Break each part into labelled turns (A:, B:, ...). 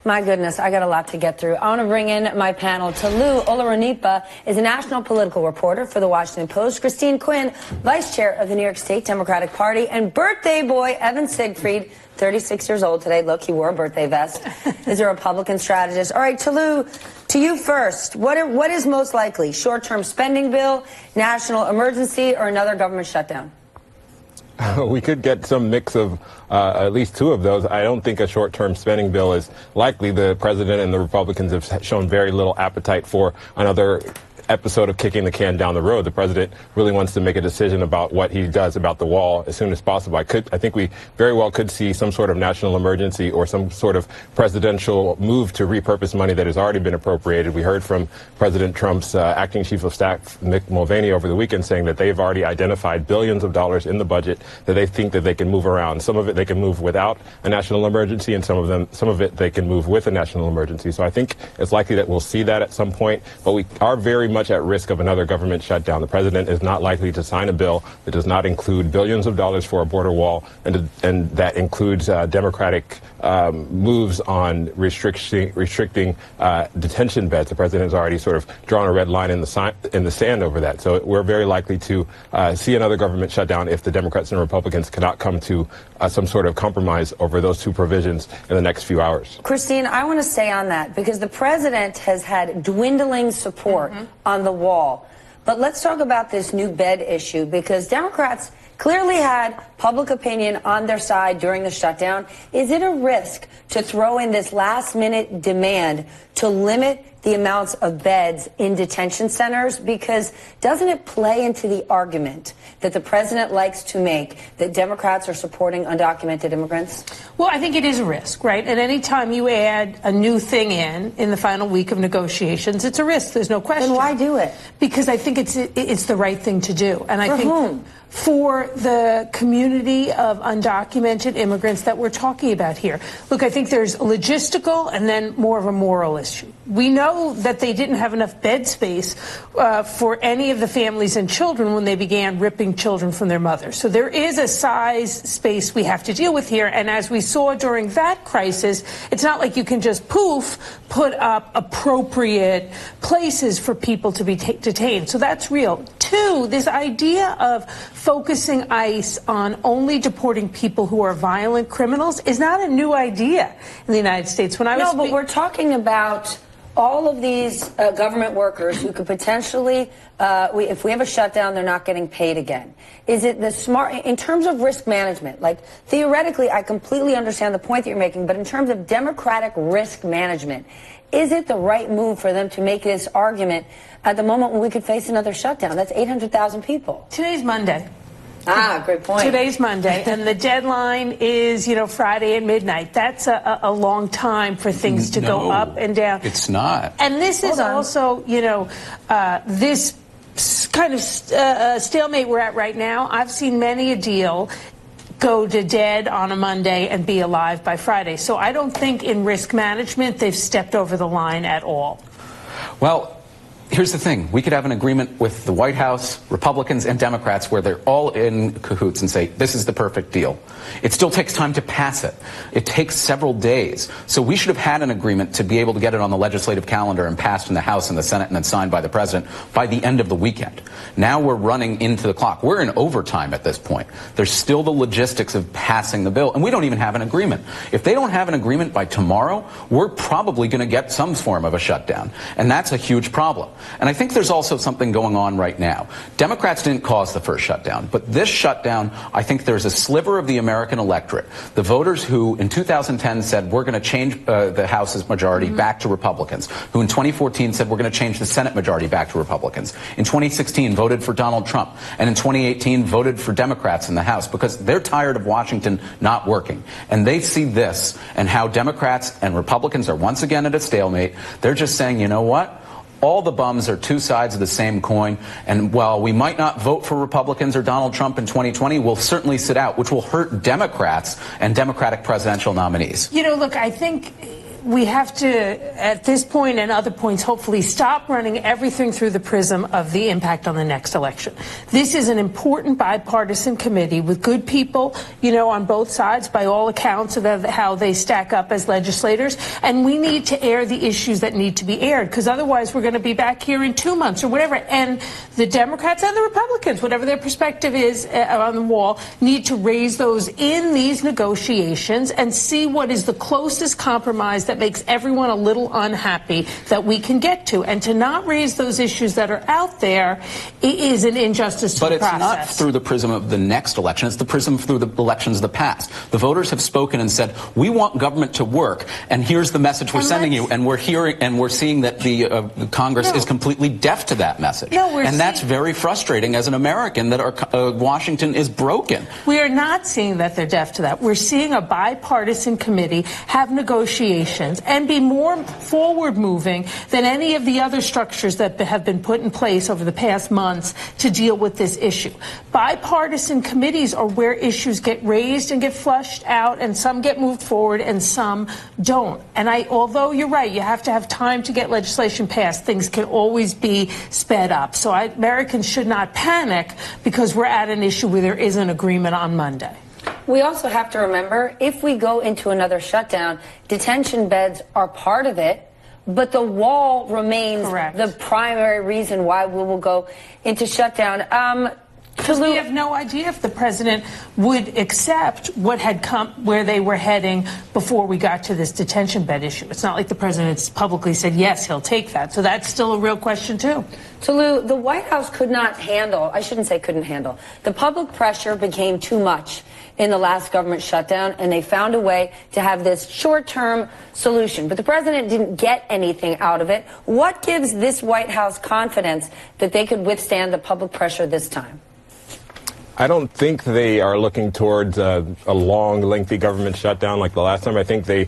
A: My goodness, I got a lot to get through. I want to bring in my panel. Tolu Olorunipa is a national political reporter for the Washington Post. Christine Quinn, vice chair of the New York State Democratic Party. And birthday boy Evan Siegfried, 36 years old today. Look, he wore a birthday vest. Is a Republican strategist. All right, Tolu, to you first. What is most likely? Short-term spending bill, national emergency, or another government shutdown?
B: We could get some mix of at least two of those. I don't think a short-term spending bill is likely. The president and the Republicans have shown very little appetite for another episode of kicking the can down the road. The president really wants to make a decision about what he does about the wall as soon as possible. I think we very well could see some sort of national emergency or some sort of presidential move to repurpose money that has already been appropriated. We heard from President Trump's acting chief of staff, Mick Mulvaney, over the weekend saying that they've already identified billions of dollars in the budget that they think that they can move around. Some of it they can move without a national emergency, and some of it they can move with a national emergency. So I think it's likely that we'll see that at some point, but we are very much at risk of another government shutdown. The president is not likely to sign a bill that does not include billions of dollars for a border wall, and that includes Democratic moves on restricting detention beds. The president has already sort of drawn a red line in the sand over that. So we're very likely to see another government shutdown if the Democrats and Republicans cannot come to some sort of compromise over those two provisions in the next few hours.
A: Christine, I want to stay on that because the president has had dwindling support on the wall. But let's talk about this new bed issue, because Democrats clearly had public opinion on their side during the shutdown. Is it a risk to throw in this last-minute demand to limit the amounts of beds in detention centers? Because doesn't it play into the argument that the president likes to make that Democrats are supporting undocumented immigrants?
C: Well, I think it is a risk, right? And any time you add a new thing in the final week of negotiations, it's a risk. There's no question.
A: Then why do it?
C: Because I think it's the right thing to do. And I think
A: whom?
C: For the community of undocumented immigrants that we're talking about here. Look, I think there's a logistical and then more of a moral issue. We know that they didn't have enough bed space for any of the families and children when they began ripping children from their mothers. So there is a size space we have to deal with here. And as we saw during that crisis, it's not like you can just put up appropriate places for people to be detained. So that's real. Two, this idea of focusing ICE on only deporting people who are violent criminals is not a new idea in the United States.
A: No, but we're talking about all of these government workers who could potentially, if we have a shutdown, they're not getting paid again. Is it the smart, in terms of risk management, like theoretically, I completely understand the point that you're making, but in terms of democratic risk management, is it the right move for them to make this argument at the moment when we could face another shutdown? That's 800,000 people.
C: Today's Monday.
A: Great point.
C: Today's Monday, and the deadline is, Friday at midnight. That's a long time for things to go up and down.
D: It's not.
C: And this is also, this kind of stalemate we're at right now. I've seen many a deal go to dead on a Monday and be alive by Friday. So I don't think in risk management they've stepped over the line at all.
D: Well, here's the thing. We could have an agreement with the White House, Republicans and Democrats, where they're all in cahoots and say, this is the perfect deal. It still takes time to pass it. It takes several days. So we should have had an agreement to be able to get it on the legislative calendar and passed in the House and the Senate and then signed by the president by the end of the weekend. Now we're running into the clock. We're in overtime at this point. There's still the logistics of passing the bill, and we don't even have an agreement. If they don't have an agreement by tomorrow, we're probably going to get some form of a shutdown, and that's a huge problem. And I think there's also something going on right now. Democrats didn't cause the first shutdown, but this shutdown, I think there's a sliver of the American electorate, the voters who in 2010 said we're going to change the House's majority back to Republicans, who in 2014 said we're going to change the Senate majority back to Republicans, in 2016 voted for Donald Trump, and in 2018 voted for Democrats in the House because they're tired of Washington not working. And they see this and how Democrats and Republicans are once again at a stalemate. They're just saying, you know what? All the bums are two sides of the same coin, and while we might not vote for Republicans or Donald Trump in 2020, we'll certainly sit out, which will hurt Democrats and Democratic presidential nominees.
C: Look, I think we have to, at this point and other points, hopefully stop running everything through the prism of the impact on the next election. This is an important bipartisan committee with good people, on both sides, by all accounts of how they stack up as legislators. And we need to air the issues that need to be aired, because otherwise we're going to be back here in 2 months or whatever. And the Democrats and the Republicans, whatever their perspective is on the wall, need to raise those in these negotiations and see what is the closest compromise that makes everyone a little unhappy that we can get to. And to not raise those issues that are out there is an injustice to the process.
D: But it's not through the prism of the next election. It's the prism through the elections of the past. The voters have spoken and said, we want government to work, and here's the message we're sending you. And we're hearing and we're seeing that the Congress is completely deaf to that message. And that's very frustrating as an American, that our Washington is broken.
C: We are not seeing that they're deaf to that. We're seeing a bipartisan committee have negotiations and be more forward-moving than any of the other structures that have been put in place over the past months to deal with this issue. Bipartisan committees are where issues get raised and get flushed out, and some get moved forward and some don't. And although you're right, you have to have time to get legislation passed, things can always be sped up. So Americans should not panic because we're at an issue where there is an agreement on Monday.
A: We also have to remember, if we go into another shutdown, detention beds are part of it, but the wall remains the primary reason why we will go into shutdown.
C: Because we have no idea if the president would accept what had come, where they were heading before we got to this detention bed issue. It's not like the president's publicly said, yes, he'll take that. So that's still a real question, too.
A: So, Lou, the White House could not handle, I shouldn't say couldn't handle, the public pressure became too much in the last government shutdown, and they found a way to have this short-term solution. But the president didn't get anything out of it. What gives this White House confidence that they could withstand the public pressure this time?
B: I don't think they are looking towards a long, lengthy government shutdown like the last time. I think the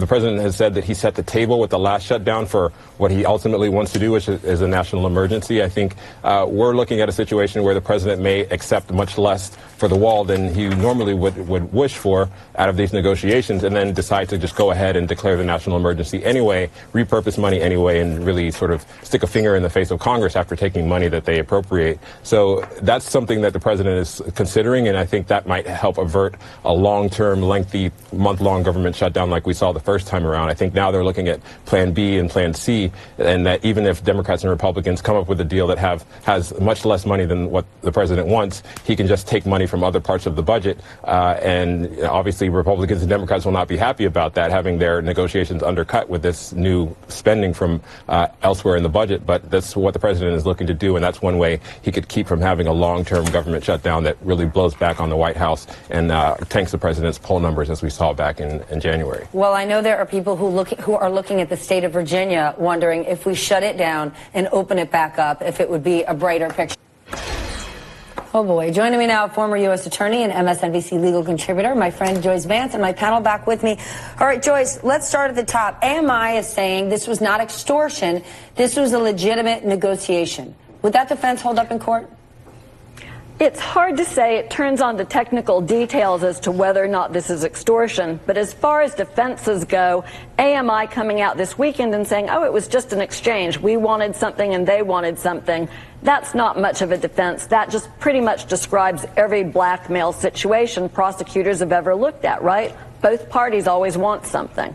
B: president has said that he set the table with the last shutdown for what he ultimately wants to do, which is a national emergency. I think we're looking at a situation where the president may accept much less for the wall than he normally would wish for out of these negotiations, and then decide to just go ahead and declare the national emergency anyway, repurpose money anyway, and really sort of stick a finger in the face of Congress after taking money that they appropriate. So that's something that the president is considering, and I think that might help avert a long-term, lengthy, month-long government shutdown like we saw the first time around. I think now they're looking at Plan B and Plan C, and that even if Democrats and Republicans come up with a deal that has much less money than what the president wants, he can just take money from other parts of the budget. And obviously Republicans and Democrats will not be happy about that, having their negotiations undercut with this new spending from elsewhere in the budget. But that's what the president is looking to do, and that's one way he could keep from having a long-term government shutdown that really blows back on the White House and tanks the president's poll numbers, as we saw back in January.
A: Well, I know there are people who are looking at the state of Virginia wondering if we shut it down and open it back up, if it would be a brighter picture. Oh, boy. Joining me now, former U.S. attorney and MSNBC legal contributor, my friend Joyce Vance, and my panel back with me. All right, Joyce, let's start at the top. AMI is saying this was not extortion. This was a legitimate negotiation. Would that defense hold up in court?
E: It's hard to say. It turns on to technical details as to whether or not this is extortion. But as far as defenses go, AMI coming out this weekend and saying, oh, it was just an exchange. We wanted something and they wanted something. That's not much of a defense. That just pretty much describes every blackmail situation prosecutors have ever looked at, right? Both parties always want something.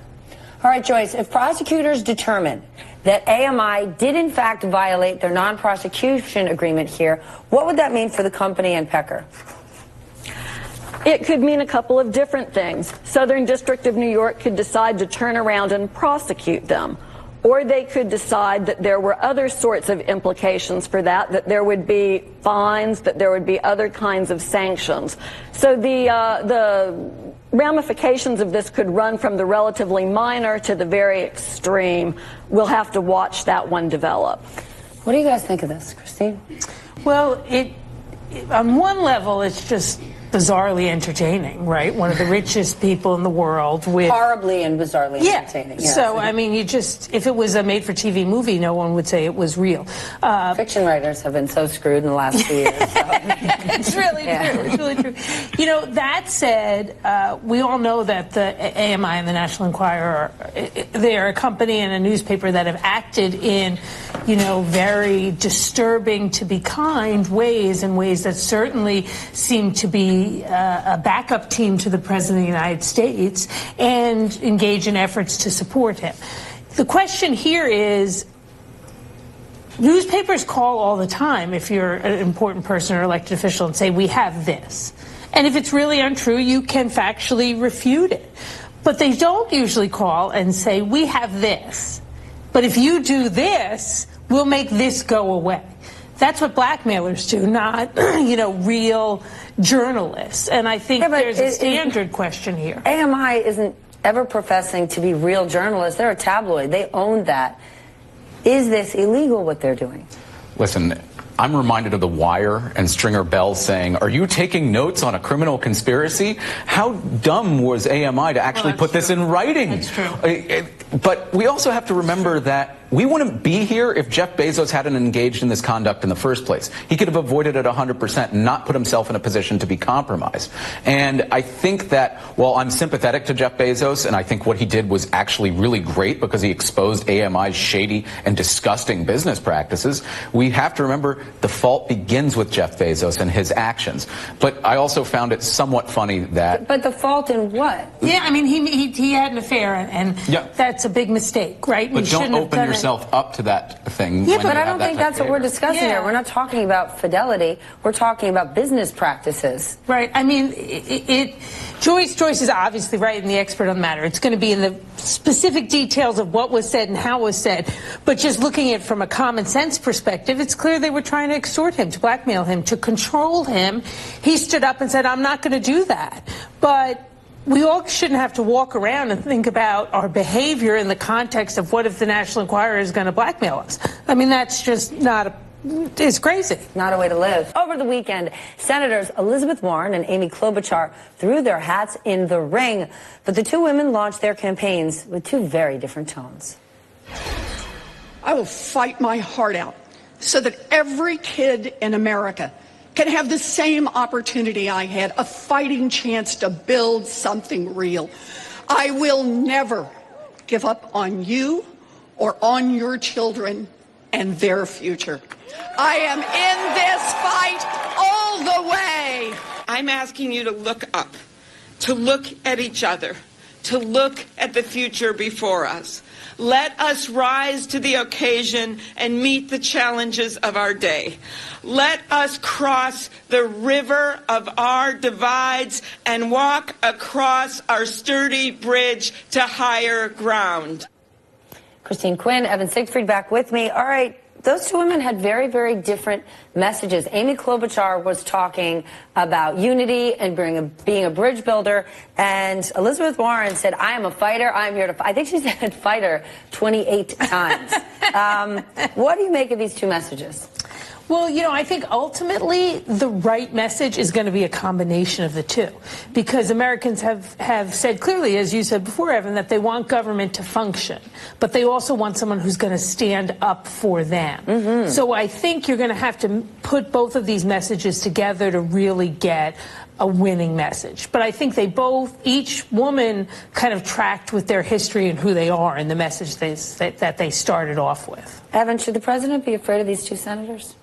A: All right, Joyce, if prosecutors determine that AMI did in fact violate their non-prosecution agreement here, what would that mean for the company and Pecker?
E: It could mean a couple of different things. Southern District of New York could decide to turn around and prosecute them. Or they could decide that there were other sorts of implications for that there would be fines, that there would be other kinds of sanctions. So the ramifications of this could run from the relatively minor to the very extreme. We'll have to watch that one develop.
A: What do you guys think of this, Christine?
C: Well, on one level, it's just bizarrely entertaining, right? One of the richest people in the world with...
A: Horribly and bizarrely entertaining.
C: Yeah. So, I mean, if it was a made-for-TV movie, no one would say it was real.
A: Fiction writers have been so screwed in the last few years. So.
C: It's really true. It's really true. You know, that said, we all know that the AMI and the National Enquirer, they are a company and a newspaper that have acted in, you know, very disturbing, to be kind, ways, in ways that certainly seem to be a backup team to the President of the United States and engage in efforts to support him. The question here is, newspapers call all the time if you're an important person or elected official and say, we have this. And if it's really untrue, you can factually refute it. But they don't usually call and say, we have this. But if you do this, we'll make this go away. That's what blackmailers do, not, you know, real journalists. And I think there's a standard question here.
A: AMI isn't ever professing to be real journalists. They're a tabloid. They own that. Is this illegal, what they're doing?
D: Listen, I'm reminded of The Wire and Stringer Bell saying, are you taking notes on a criminal conspiracy? How dumb was AMI to actually put this in writing?
C: That's true.
D: But we also have to remember that we wouldn't be here if Jeff Bezos hadn't engaged in this conduct in the first place. He could have avoided it 100% and not put himself in a position to be compromised. And I think that while I'm sympathetic to Jeff Bezos, and I think what he did was actually really great because he exposed AMI's shady and disgusting business practices, we have to remember the fault begins with Jeff Bezos and his actions. But I also found it somewhat funny that...
A: But the fault in what?
C: Yeah, I mean, he had an affair, and that's a big mistake, right?
D: But don't open yourself up to that thing.
A: Yeah, but I don't think that's what we're discussing here. We're not talking about fidelity. We're talking about business practices.
C: Right. I mean, Joyce is obviously right and the expert on the matter. It's going to be in the specific details of what was said and how it was said. But just looking at it from a common sense perspective, it's clear they were trying to extort him, to blackmail him, to control him. He stood up and said, I'm not going to do that. But we all shouldn't have to walk around and think about our behavior in the context of what if the National Enquirer is going to blackmail us. I mean, that's just it's crazy.
A: Not a way to live. Over the weekend, Senators Elizabeth Warren and Amy Klobuchar threw their hats in the ring. But the two women launched their campaigns with two very different tones.
F: I will fight my heart out so that every kid in America can have the same opportunity I had, a fighting chance to build something real. I will never give up on you or on your children and their future. I am in this fight all the way.
G: I'm asking you to look up, to look at each other, to look at the future before us. Let us rise to the occasion and meet the challenges of our day. Let us cross the river of our divides and walk across our sturdy bridge to higher ground.
A: Christine Quinn, Evan Siegfried back with me. All right. Those two women had very, very different messages. Amy Klobuchar was talking about unity and being a bridge builder, and Elizabeth Warren said, I am a fighter, I am here to fight. I think she said fighter 28 times. What do you make of these two messages?
C: Well, you know, I think ultimately the right message is going to be a combination of the two, because Americans have said clearly, as you said before, Evan, that they want government to function, but they also want someone who's going to stand up for them. Mm-hmm. So I think you're going to have to put both of these messages together to really get a winning message. But I think each woman kind of tracked with their history and who they are and the message that they started off with.
A: Evan, should the president be afraid of these two senators?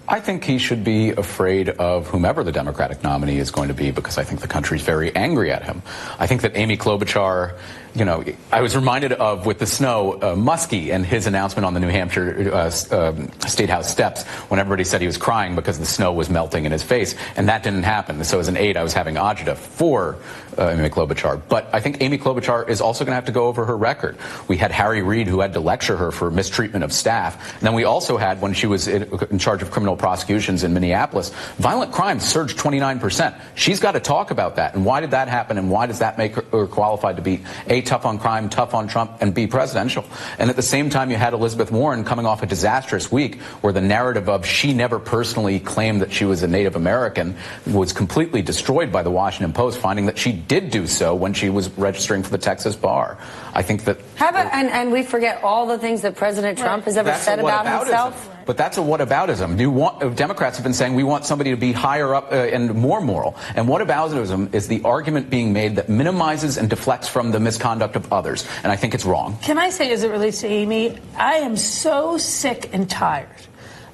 D: I think he should be afraid of whomever the Democratic nominee is going to be, because I think the country's very angry at him. I think that Amy Klobuchar, you know, I was reminded of, with the snow, Muskie and his announcement on the New Hampshire State House steps when everybody said he was crying because the snow was melting in his face, and that didn't happen. So as an aide, I was having agita for Amy Klobuchar. But I think Amy Klobuchar is also going to have to go over her record. We had Harry Reid, who had to lecture her for mistreatment of staff. And then we also had, when she was in charge of criminal prosecutions in Minneapolis, violent crime surged 29%. She's got to talk about that. And why did that happen? And why does that make her qualified to be a tough on crime, tough on Trump, and be presidential. And at the same time, you had Elizabeth Warren coming off a disastrous week where the narrative of she never personally claimed that she was a Native American was completely destroyed by the Washington Post, finding that she did do so when she was registering for the Texas bar. I think that...
A: and we forget all the things that President Trump has ever said about himself.
D: But that's a whataboutism. Democrats have been saying we want somebody to be higher up and more moral. And whataboutism is the argument being made that minimizes and deflects from the misconduct of others. And I think it's wrong.
C: Can I say, as it relates to Amy, I am so sick and tired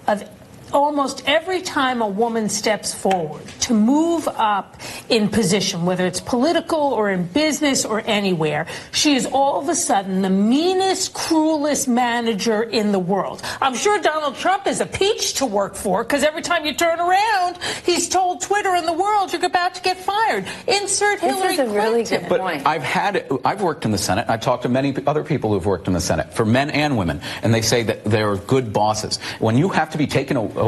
C: of almost every time a woman steps forward to move up in position, whether it's political or in business or anywhere, she is all of a sudden the meanest, cruelest manager in the world. I'm sure Donald Trump is a peach to work for, because every time you turn around, he's told Twitter and the world you're about to get fired. Insert Hillary Clinton.
A: This is a really good point.
D: But I've worked in the Senate. I've talked to many other people who've worked in the Senate, for men and women, and they say that they're good bosses. When you have to be taken over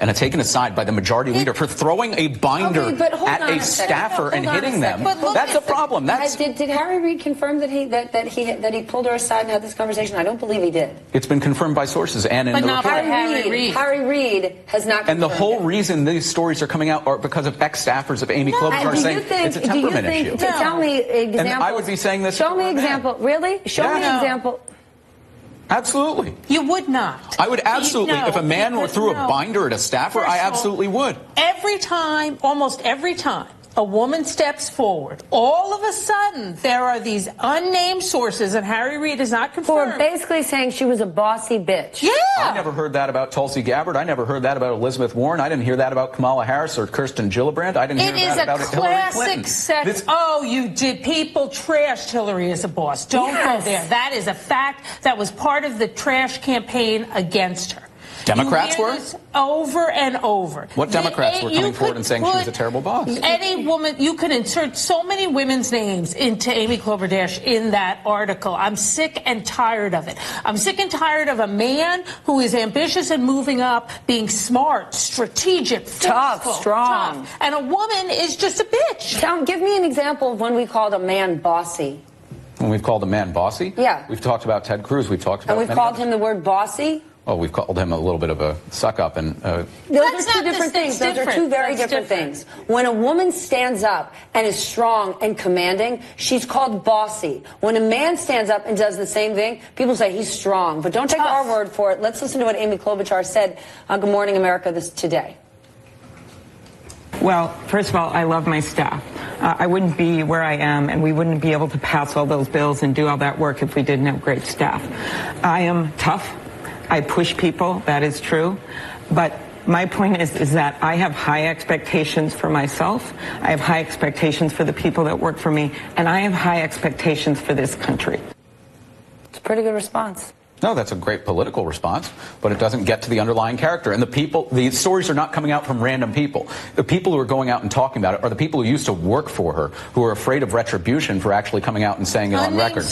D: and taken aside by the majority leader for throwing a binder at a staffer and hitting them, that's a problem.
A: Did Harry Reid confirm that he pulled her aside and had this conversation? I don't believe he did.
D: It's been confirmed by sources and in the report.
A: Harry Reid has not confirmed
D: And the whole reason these stories are coming out are because of ex-staffers of Amy Klobuchar saying it's a temperament issue.
A: Tell me examples.
D: And I would be saying this.
A: Show me example. Really? Show me an example.
D: Absolutely.
C: You would not.
D: I would absolutely. If a man threw a binder at a staffer, I absolutely would.
C: Every time, almost every time, a woman steps forward, all of a sudden there are these unnamed sources, and Harry Reid is not confirmed.
A: For basically saying she was a bossy bitch.
C: Yeah.
D: I never heard that about Tulsi Gabbard. I never heard that about Elizabeth Warren. I didn't hear that about Kamala Harris or Kirsten Gillibrand. I didn't hear that about Hillary Clinton.
C: It is a classic Oh, you did. People trashed Hillary as a boss. Don't go there. That is a fact. That was part of the trash campaign against her.
D: Democrats were?
C: Over and over.
D: What Democrats were coming forward and saying she was a terrible boss?
C: Any woman, you could insert so many women's names into Amy Klobuchar in that article. I'm sick and tired of it. I'm sick and tired of a man who is ambitious and moving up, being smart, strategic,
A: tough, strong.
C: Tough. And a woman is just a bitch.
A: Give me an example of when we called a man bossy.
D: When we've called a man bossy?
A: Yeah.
D: We've talked about Ted Cruz. We've talked about
A: And we've called him the word bossy?
D: Oh, we've called him a little bit of a suck-up. And
A: those are two different things. Those are two very different things. When a woman stands up and is strong and commanding, she's called bossy. When a man stands up and does the same thing, people say he's strong. But don't take our word for it. Let's listen to what Amy Klobuchar said on Good Morning America today.
H: Well, first of all, I love my staff. I wouldn't be where I am, and we wouldn't be able to pass all those bills and do all that work if we didn't have great staff. I am tough. I push people, that is true. But my point is that I have high expectations for myself. I have high expectations for the people that work for me, and I have high expectations for this country.
A: It's a pretty good response.
D: No, that's a great political response, but it doesn't get to the underlying character. And the stories are not coming out from random people. The people who are going out and talking about it are the people who used to work for her, who are afraid of retribution for actually coming out and saying it on record.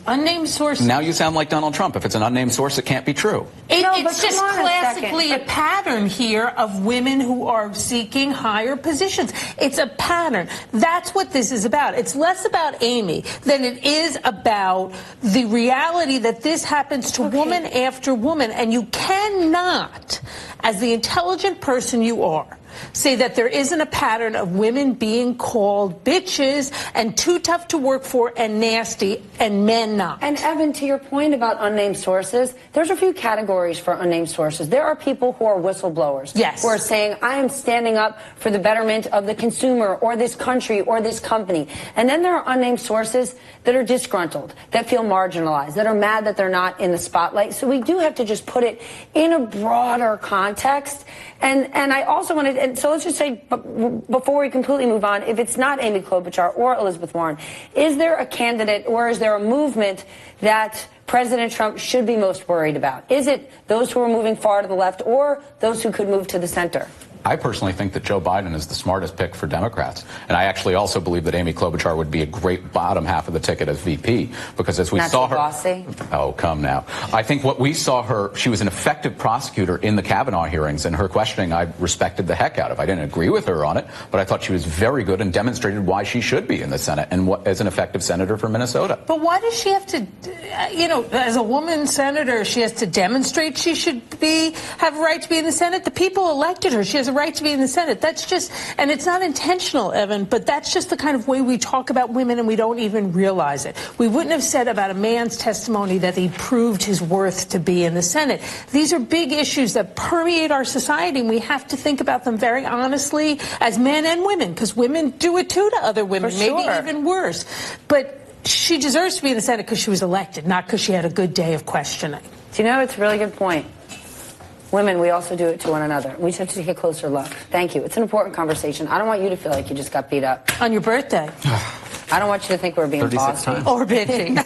C: Unnamed sources.
D: Now you sound like Donald Trump. If it's an unnamed source, it can't be true.
C: It's just classically a pattern here of women who are seeking higher positions. It's a pattern. That's what this is about. It's less about Amy than it is about the reality that this happens to woman after woman, and you cannot, as the intelligent person you are, say that there isn't a pattern of women being called bitches and too tough to work for and nasty, and men not.
A: And Evan, to your point about unnamed sources, there's a few categories for unnamed sources. There are people who are whistleblowers.
C: Yes.
A: Who are saying, I am standing up for the betterment of the consumer or this country or this company. And then there are unnamed sources that are disgruntled, that feel marginalized, that are mad that they're not in the spotlight. So we do have to just put it in a broader context. And I also wanted, and so let's just say, before we completely move on, if it's not Amy Klobuchar or Elizabeth Warren, is there a candidate or is there a movement that President Trump should be most worried about? Is it those who are moving far to the left or those who could move to the center?
D: I personally think that Joe Biden is the smartest pick for Democrats. And I actually also believe that Amy Klobuchar would be a great bottom half of the ticket as VP, because as we saw her...
A: Bossy.
D: Oh, come now. I think what we saw her, she was an effective prosecutor in the Kavanaugh hearings, and her questioning I respected the heck out of. I didn't agree with her on it, but I thought she was very good and demonstrated why she should be in the Senate and what, as an effective senator for Minnesota.
C: But why does she have to, as a woman senator, she has to demonstrate she should have a right to be in the Senate? The people elected her. She has a right to be in the Senate. That's just, and it's not intentional, Evan, but that's just the kind of way we talk about women, and we don't even realize it. We wouldn't have said about a man's testimony that he proved his worth to be in the Senate. These are big issues that permeate our society, and we have to think about them very honestly as men and women, because women do it too to other women, maybe even worse. But she deserves to be in the Senate because she was elected, not because she had a good day of questioning.
A: Do you know, it's a really good point. Women, we also do it to one another. We just have to take a closer look. Thank you. It's an important conversation. I don't want you to feel like you just got beat up.
C: On your birthday.
A: I don't want you to think we're being bossy.
C: Or bitching.